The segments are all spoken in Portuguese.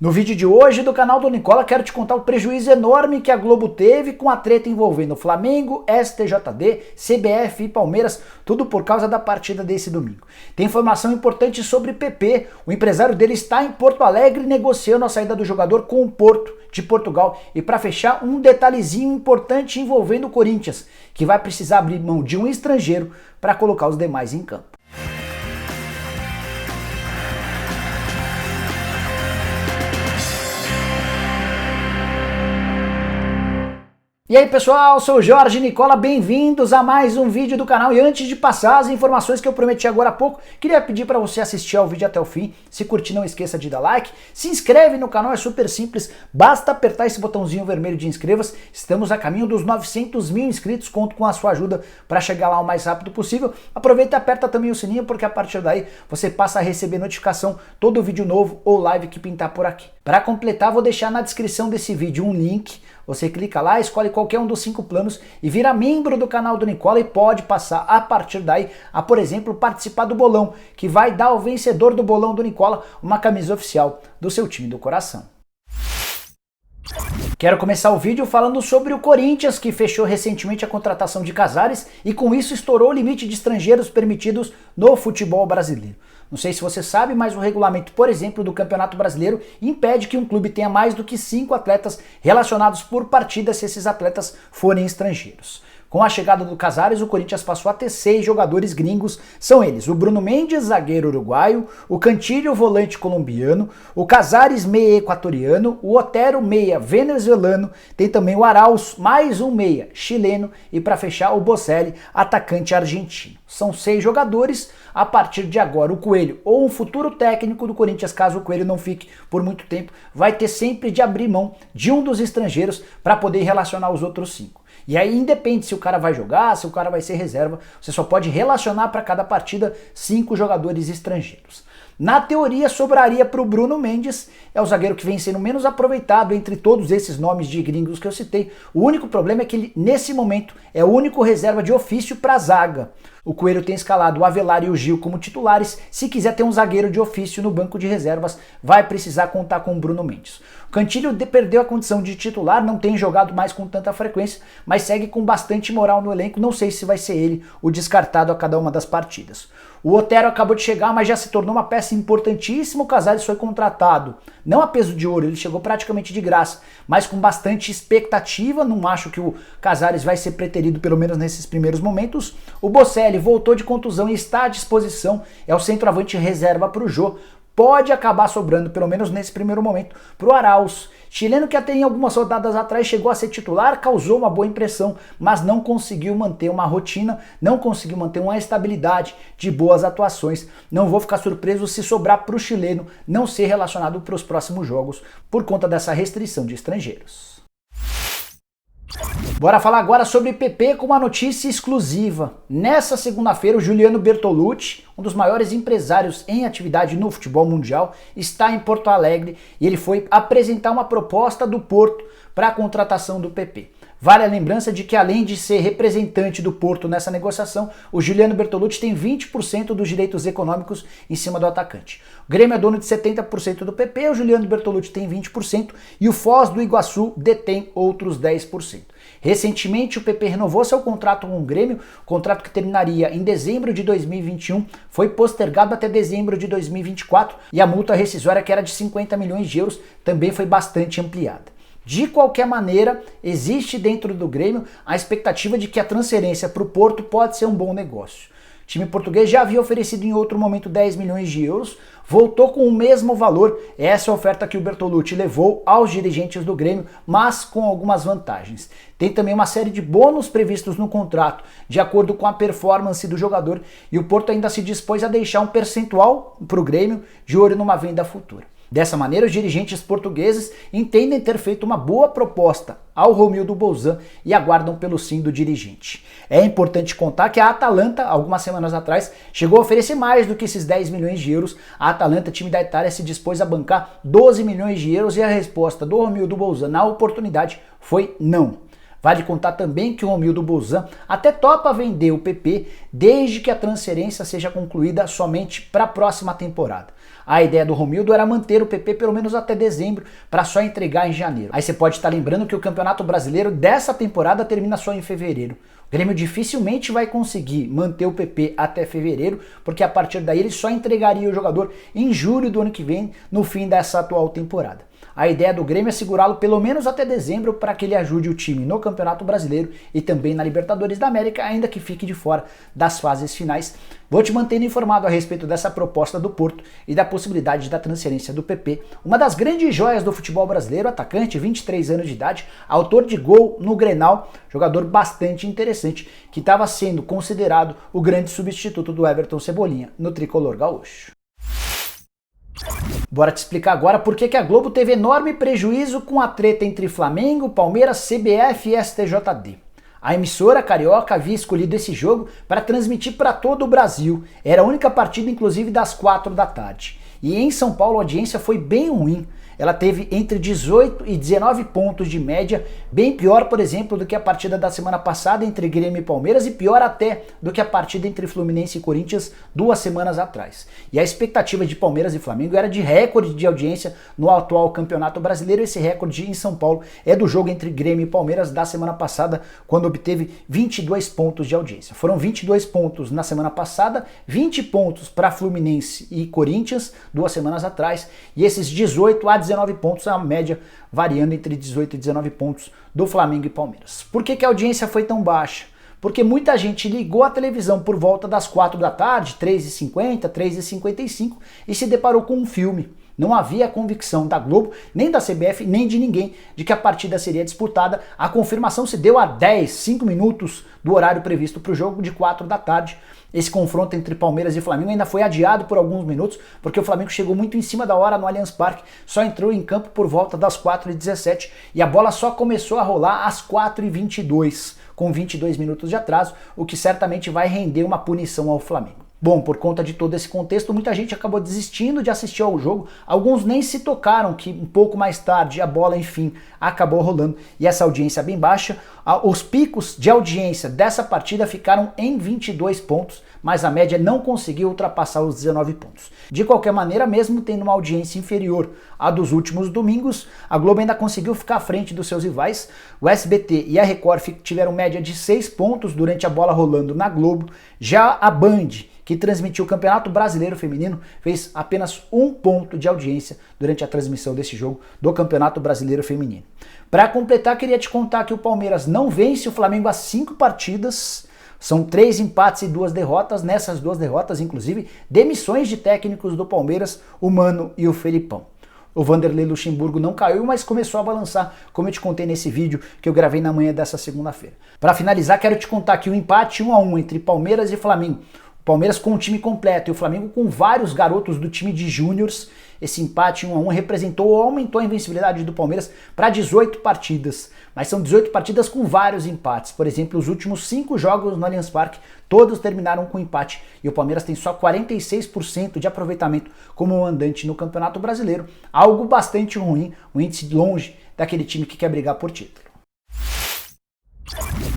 No vídeo de hoje do canal do Nicola, quero te contar o prejuízo enorme que a Globo teve com a treta envolvendo Flamengo, STJD, CBF e Palmeiras, tudo por causa da partida desse domingo. Tem informação importante sobre PP, o empresário dele está em Porto Alegre negociando a saída do jogador com o Porto de Portugal. E para fechar, um detalhezinho importante envolvendo o Corinthians, que vai precisar abrir mão de um estrangeiro para colocar os demais em campo. E aí pessoal, sou o Jorge Nicola, bem-vindos a mais um vídeo do canal. E antes de passar as informações que eu prometi agora há pouco, queria pedir para você assistir ao vídeo até o fim. Se curtir, não esqueça de dar like, se inscreve no canal, é super simples, basta apertar esse botãozinho vermelho de inscreva-se. Estamos a caminho dos 900 mil inscritos, conto com a sua ajuda para chegar lá o mais rápido possível. Aproveita e aperta também o sininho, porque a partir daí você passa a receber notificação todo vídeo novo ou live que pintar por aqui. Para completar, vou deixar na descrição desse vídeo um link. Você clica lá, escolhe qualquer um dos 5 planos e vira membro do canal do Nicola e pode passar a partir daí a, por exemplo, participar do bolão, que vai dar ao vencedor do bolão do Nicola uma camisa oficial do seu time do coração. Quero começar o vídeo falando sobre o Corinthians, que fechou recentemente a contratação de Casares e com isso estourou o limite de estrangeiros permitidos no futebol brasileiro. Não sei se você sabe, mas o regulamento, por exemplo, do Campeonato Brasileiro impede que um clube tenha mais do que 5 atletas relacionados por partida se esses atletas forem estrangeiros. Com a chegada do Casares, o Corinthians passou a ter 6 jogadores gringos. São eles o Bruno Mendes, zagueiro uruguaio, o Cantillo, volante colombiano, o Casares, meia equatoriano, o Otero, meia venezuelano, tem também o Arauz, mais um meia chileno e para fechar o Bocelli, atacante argentino. São 6 jogadores. A partir de agora, o Coelho ou um futuro técnico do Corinthians, caso o Coelho não fique por muito tempo, vai ter sempre de abrir mão de um dos estrangeiros para poder relacionar os outros 5. E aí independe se o cara vai jogar, se o cara vai ser reserva, você só pode relacionar para cada partida 5 jogadores estrangeiros. Na teoria sobraria para o Bruno Mendes, é o zagueiro que vem sendo menos aproveitado entre todos esses nomes de gringos que eu citei. O único problema é que ele, nesse momento, é o único reserva de ofício para a zaga. O Coelho tem escalado o Avelar e o Gil como titulares. Se quiser ter um zagueiro de ofício no banco de reservas, vai precisar contar com o Bruno Mendes. O Cantillo perdeu a condição de titular, não tem jogado mais com tanta frequência, mas segue com bastante moral no elenco. Não sei se vai ser ele o descartado a cada uma das partidas. O Otero acabou de chegar, mas já se tornou uma peça importantíssima. O Casares foi contratado, não a peso de ouro, ele chegou praticamente de graça, mas com bastante expectativa. Não acho que o Casares vai ser preterido, pelo menos nesses primeiros momentos. O Bocelli voltou de contusão e está à disposição, é o centroavante reserva para o Jô. Pode acabar sobrando, pelo menos nesse primeiro momento, para o Arauz, chileno que até em algumas rodadas atrás chegou a ser titular, causou uma boa impressão, mas não conseguiu manter uma rotina, não conseguiu manter uma estabilidade de boas atuações. Não vou ficar surpreso se sobrar para o chileno não ser relacionado para os próximos jogos por conta dessa restrição de estrangeiros. Bora falar agora sobre PP com uma notícia exclusiva. Nessa segunda-feira, o Juliano Bertolucci, um dos maiores empresários em atividade no futebol mundial, está em Porto Alegre e ele foi apresentar uma proposta do Porto para a contratação do PP. Vale a lembrança de que, além de ser representante do Porto nessa negociação, o Juliano Bertolucci tem 20% dos direitos econômicos em cima do atacante. O Grêmio é dono de 70% do PP, o Juliano Bertolucci tem 20% e o Foz do Iguaçu detém outros 10%. Recentemente, o PP renovou seu contrato com o Grêmio, contrato que terminaria em dezembro de 2021, foi postergado até dezembro de 2024 e a multa rescisória, que era de 50 milhões de euros, também foi bastante ampliada. De qualquer maneira, existe dentro do Grêmio a expectativa de que a transferência para o Porto pode ser um bom negócio. O time português já havia oferecido em outro momento 10 milhões de euros, voltou com o mesmo valor. Essa é a oferta que o Bertolucci levou aos dirigentes do Grêmio, mas com algumas vantagens. Tem também uma série de bônus previstos no contrato, de acordo com a performance do jogador, e o Porto ainda se dispôs a deixar um percentual para o Grêmio de olho numa venda futura. Dessa maneira, os dirigentes portugueses entendem ter feito uma boa proposta ao Romildo Bolzan e aguardam pelo sim do dirigente. É importante contar que a Atalanta, algumas semanas atrás, chegou a oferecer mais do que esses 10 milhões de euros. A Atalanta, time da Itália, se dispôs a bancar 12 milhões de euros e a resposta do Romildo Bolzan na oportunidade foi não. Vale contar também que o Romildo Bolzan até topa vender o PP desde que a transferência seja concluída somente para a próxima temporada. A ideia do Romildo era manter o PP pelo menos até dezembro para só entregar em janeiro. Aí você pode estar lembrando que o Campeonato Brasileiro dessa temporada termina só em fevereiro. O Grêmio dificilmente vai conseguir manter o PP até fevereiro, porque a partir daí ele só entregaria o jogador em julho do ano que vem, no fim dessa atual temporada. A ideia do Grêmio é segurá-lo pelo menos até dezembro para que ele ajude o time no Campeonato Brasileiro e também na Libertadores da América, ainda que fique de fora das fases finais. Vou te mantendo informado a respeito dessa proposta do Porto e da possibilidade da transferência do PP, uma das grandes joias do futebol brasileiro, atacante, 23 anos de idade, autor de gol no Grenal, jogador bastante interessante, que estava sendo considerado o grande substituto do Everton Cebolinha no tricolor gaúcho. Bora te explicar agora por que a Globo teve enorme prejuízo com a treta entre Flamengo, Palmeiras, CBF e STJD. A emissora carioca havia escolhido esse jogo para transmitir para todo o Brasil. Era a única partida, inclusive, das 4 da tarde. E em São Paulo a audiência foi bem ruim. Ela teve entre 18 e 19 pontos de média, bem pior, por exemplo, do que a partida da semana passada entre Grêmio e Palmeiras e pior até do que a partida entre Fluminense e Corinthians 2 semanas atrás. E a expectativa de Palmeiras e Flamengo era de recorde de audiência no atual Campeonato Brasileiro. Esse recorde em São Paulo é do jogo entre Grêmio e Palmeiras da semana passada, quando obteve 22 pontos de audiência. Foram 22 pontos na semana passada, 20 pontos para Fluminense e Corinthians 2 semanas atrás, e esses 18 a 19 pontos, a média variando entre 18 e 19 pontos do Flamengo e Palmeiras. Por que a audiência foi tão baixa? Porque muita gente ligou a televisão por volta das 4 da tarde, 3h50, 3h55, e se deparou com um filme. Não havia convicção da Globo, nem da CBF, nem de ninguém de que a partida seria disputada. A confirmação se deu a 5 minutos do horário previsto para o jogo de 4 da tarde. Esse confronto entre Palmeiras e Flamengo ainda foi adiado por alguns minutos, porque o Flamengo chegou muito em cima da hora no Allianz Parque, só entrou em campo por volta das 4h17 e a bola só começou a rolar às 4h22, com 22 minutos de atraso, o que certamente vai render uma punição ao Flamengo. Bom, por conta de todo esse contexto, muita gente acabou desistindo de assistir ao jogo, alguns nem se tocaram que um pouco mais tarde a bola, enfim, acabou rolando e essa audiência bem baixa. Os picos de audiência dessa partida ficaram em 22 pontos, mas a média não conseguiu ultrapassar os 19 pontos. De qualquer maneira, mesmo tendo uma audiência inferior à dos últimos domingos, a Globo ainda conseguiu ficar à frente dos seus rivais. O SBT e a Record tiveram média de 6 pontos durante a bola rolando na Globo. Já a Band, que transmitiu o Campeonato Brasileiro Feminino, fez apenas 1 ponto de audiência durante a transmissão desse jogo do Campeonato Brasileiro Feminino. Para completar, queria te contar que o Palmeiras não vence o Flamengo há 5 partidas, são 3 empates e 2 derrotas, nessas 2 derrotas, inclusive, demissões de técnicos do Palmeiras, o Mano e o Felipão. O Vanderlei Luxemburgo não caiu, mas começou a balançar, como eu te contei nesse vídeo que eu gravei na manhã dessa segunda-feira. Para finalizar, quero te contar que o empate 1-1 entre Palmeiras e Flamengo, o Palmeiras com o time completo e o Flamengo com vários garotos do time de júniors, esse empate 1-1 representou ou aumentou a invencibilidade do Palmeiras para 18 partidas. Mas são 18 partidas com vários empates. Por exemplo, os últimos 5 jogos no Allianz Parque, todos terminaram com empate. E o Palmeiras tem só 46% de aproveitamento como mandante no Campeonato Brasileiro. Algo bastante ruim, um índice longe daquele time que quer brigar por título.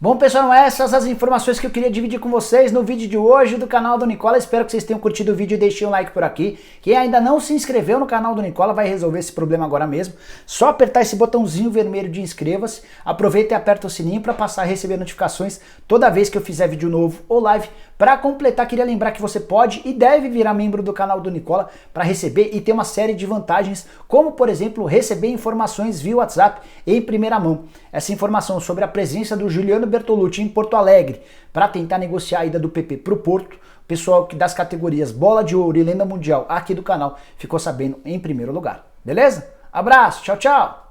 Bom, pessoal, essas as informações que eu queria dividir com vocês no vídeo de hoje do canal do Nicola. Espero que vocês tenham curtido o vídeo e deixem um like por aqui. Quem ainda não se inscreveu no canal do Nicola vai resolver esse problema agora mesmo. Só apertar esse botãozinho vermelho de inscreva-se. Aproveita e aperta o sininho para passar a receber notificações toda vez que eu fizer vídeo novo ou live. Para completar, queria lembrar que você pode e deve virar membro do canal do Nicola para receber e ter uma série de vantagens, como, por exemplo, receber informações via WhatsApp em primeira mão. Essa informação sobre a presença do Juliano Bertolucci em Porto Alegre para tentar negociar a ida do PP para o Porto, o pessoal das categorias Bola de Ouro e Lenda Mundial aqui do canal ficou sabendo em primeiro lugar. Beleza? Abraço, tchau, tchau!